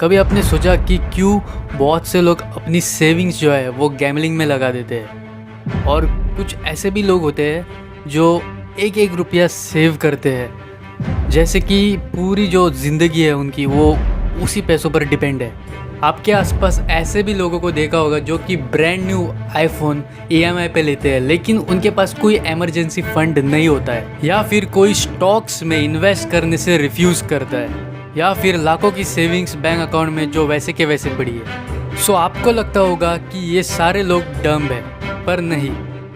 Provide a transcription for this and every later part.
कभी आपने सोचा कि क्यों बहुत से लोग अपनी सेविंग्स जो है वो गैमलिंग में लगा देते हैं, और कुछ ऐसे भी लोग होते हैं जो एक एक रुपया सेव करते हैं, जैसे कि पूरी जो ज़िंदगी है उनकी वो उसी पैसों पर डिपेंड है। आपके आसपास ऐसे भी लोगों को देखा होगा जो कि ब्रांड न्यू आईफोन EMI पे लेते हैं, लेकिन उनके पास कोई इमरजेंसी फंड नहीं होता है, या फिर कोई स्टॉक्स में इन्वेस्ट करने से रिफ्यूज़ करता है, या फिर लाखों की सेविंग्स बैंक अकाउंट में जो वैसे के वैसे पड़ी है। सो आपको लगता होगा कि ये सारे लोग डम्ब है, पर नहीं।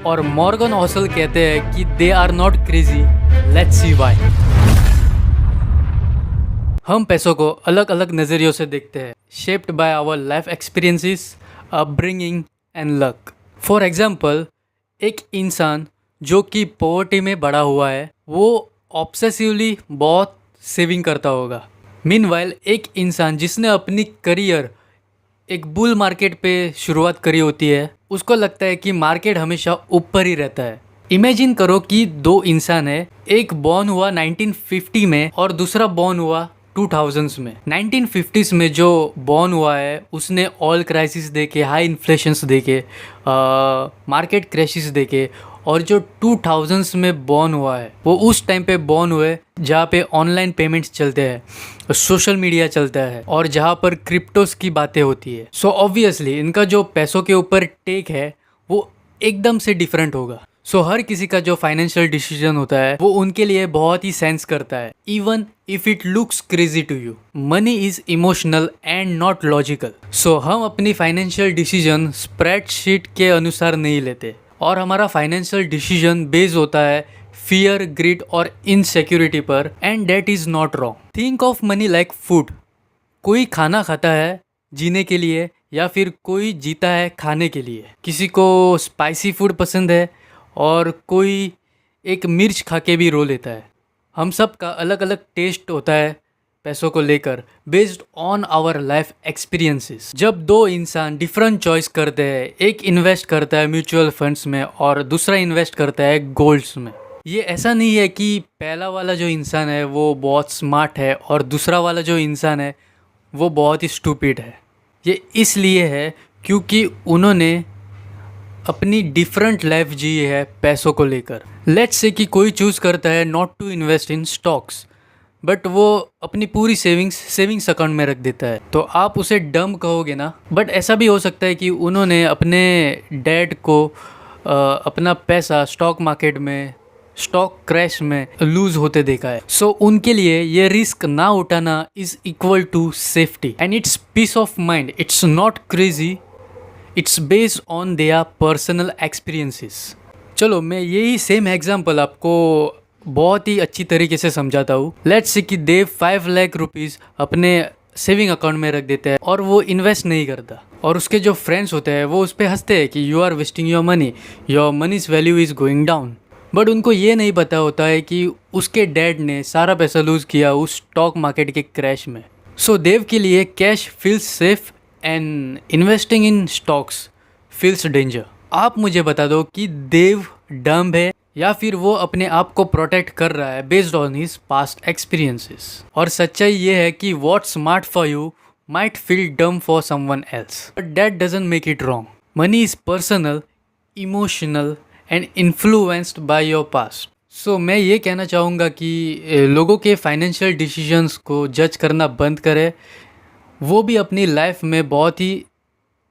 और मॉर्गन हॉसल कहते हैं कि they are not crazy, let's see why. हम पैसों को अलग अलग नज़रियों से देखते हैं, shaped by our life experiences, upbringing and luck. For example, एक इंसान जो कि पॉवर्टी में बड़ा हुआ है वो ऑब्सेसिवली बहुत सेविंग करता होगा। मीनवाइल एक इंसान जिसने अपनी करियर एक बुल मार्केट पे शुरुआत करी होती है, उसको लगता है कि मार्केट हमेशा ऊपर ही रहता है। इमेजिन करो कि दो इंसान है, एक बॉर्न हुआ 1950 में और दूसरा बॉर्न हुआ 2000s में। 1950s में जो बॉर्न हुआ है उसने ऑयल क्राइसिस देखे, हाई इन्फ्लेशंस देखे, मार्केट क्रैशेस देखे, और जो 2000s में बॉर्न हुआ है वो उस टाइम पे बॉर्न हुए जहाँ पे ऑनलाइन पेमेंट्स चलते हैं, सोशल मीडिया चलता है, और जहाँ पर क्रिप्टोस की बातें होती है। सो ऑब्वियसली इनका जो पैसों के ऊपर टेक है वो एकदम से डिफरेंट होगा। सो हर किसी का जो फाइनेंशियल डिसीजन होता है वो उनके लिए बहुत ही सेंस करता है, even if it looks crazy to you. Money is emotional and not logical. So हम अपनी फाइनेंशियल डिसीजन स्प्रेडशीट के अनुसार नहीं लेते, और हमारा फाइनेंशियल डिसीजन बेस होता है फियर, ग्रिड और इनसिक्योरिटी पर, and that is not wrong. Think of money like food. कोई खाना खाता है जीने के लिए, या फिर कोई जीता है खाने के लिए। किसी को स्पाइसी फूड पसंद है और कोई एक मिर्च खा के भी रो लेता है। हम सब का अलग अलग टेस्ट होता है पैसों को लेकर, based on our life experiences. जब दो इंसान डिफरेंट चॉइस करते हैं, एक इन्वेस्ट करता है म्यूचुअल फंड्स में और दूसरा इन्वेस्ट करता है गोल्ड्स में, ये ऐसा नहीं है कि पहला वाला जो इंसान है वो बहुत स्मार्ट है और दूसरा वाला जो इंसान है वो बहुत ही स्टूपिड है। ये इसलिए है क्योंकि उन्होंने अपनी डिफरेंट लाइफ जी है पैसों को लेकर। लेट्स से कि कोई चूज़ करता है not to invest in stocks, but वो अपनी पूरी सेविंग्स अकाउंट में रख देता है, तो आप उसे डम कहोगे ना। बट ऐसा भी हो सकता है कि उन्होंने अपने डैड को अपना पैसा स्टॉक मार्केट में, स्टॉक क्रैश में लूज़ होते देखा है। सो उनके लिए ये रिस्क ना उठाना is equal to safety and it's peace of mind. It's not crazy, it's based on their personal experiences. चलो मैं यही सेम एग्जांपल आपको बहुत ही अच्छी तरीके से समझाता हूँ। लेट्स से कि देव 5 लाख रुपीज़ अपने सेविंग अकाउंट में रख देता है और वो इन्वेस्ट नहीं करता, और उसके जो फ्रेंड्स होते हैं वो उस पर हंसते हैं कि you are wasting your money's value is going down. But उनको ये नहीं पता होता है कि उसके डैड ने सारा पैसा लूज़ किया उस स्टॉक मार्केट के क्रैश में। सो देव के लिए cash feels safe and investing in stocks feels danger. आप मुझे बता दो कि देव डम्ब है या फिर वो अपने आप को प्रोटेक्ट कर रहा है based on his past experiences. और सच्चाई ये है कि what smart for you might feel dumb for someone else, but that doesn't make it wrong. Money is personal, emotional and influenced by your past. So मैं ये कहना चाहूँगा कि लोगों के फाइनेंशियल डिसीजंस को जज करना बंद करें। वो भी अपनी लाइफ में बहुत ही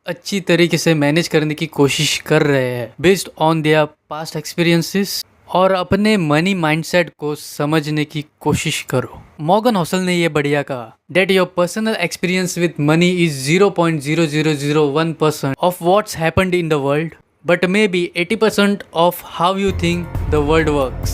अच्छी तरीके से मैनेज करने की कोशिश कर रहे हैं based on there past experiences, और अपने मनी माइंडसेट को समझने की कोशिश करो। मॉर्गन हॉसल ने ये बढ़िया कहा that your personal experience with money is 0.0001% of what's happened in the world, but maybe 80% of how you think the world works.